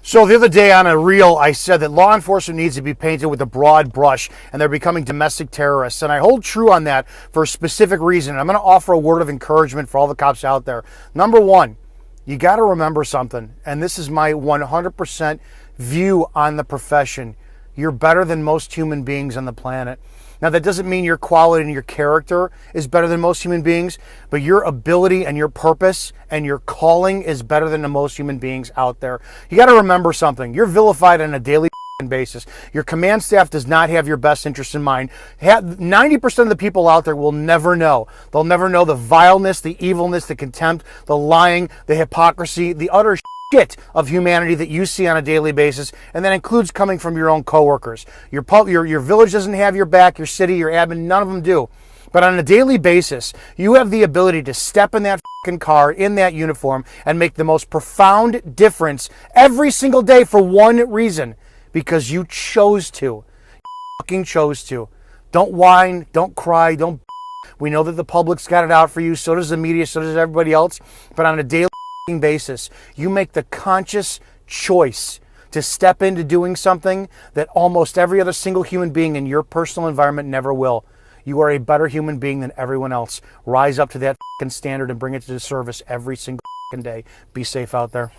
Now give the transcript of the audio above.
So the other day on a reel, I said that law enforcement needs to be painted with a broad brush and they're becoming domestic terrorists. And I hold true on that for a specific reason. I'm going to offer a word of encouragement for all the cops out there. Number one, you got to remember something. And this is my 100% view on the profession. You're better than most human beings on the planet. Now, that doesn't mean your quality and your character is better than most human beings, but your ability and your purpose and your calling is better than the most human beings out there. You got to remember something. You're vilified on a daily basis. Your command staff does not have your best interest in mind. 90% of the people out there will never know. They'll never know the vileness, the evilness, the contempt, the lying, the hypocrisy, the utter shit of humanity that you see on a daily basis, and that includes coming from your own coworkers. Your village doesn't have your back, your city, your admin, none of them do. But on a daily basis, you have the ability to step in that fucking car, in that uniform, and make the most profound difference every single day for one reason. Because you chose to. You fucking chose to. Don't whine, don't cry, don't. We know that the public's got it out for you, so does the media, so does everybody else. But on a daily basis, you make the conscious choice to step into doing something that almost every other single human being in your personal environment never will. You are a better human being than everyone else. Rise up to that standard and bring it to the service every single day. Be safe out there.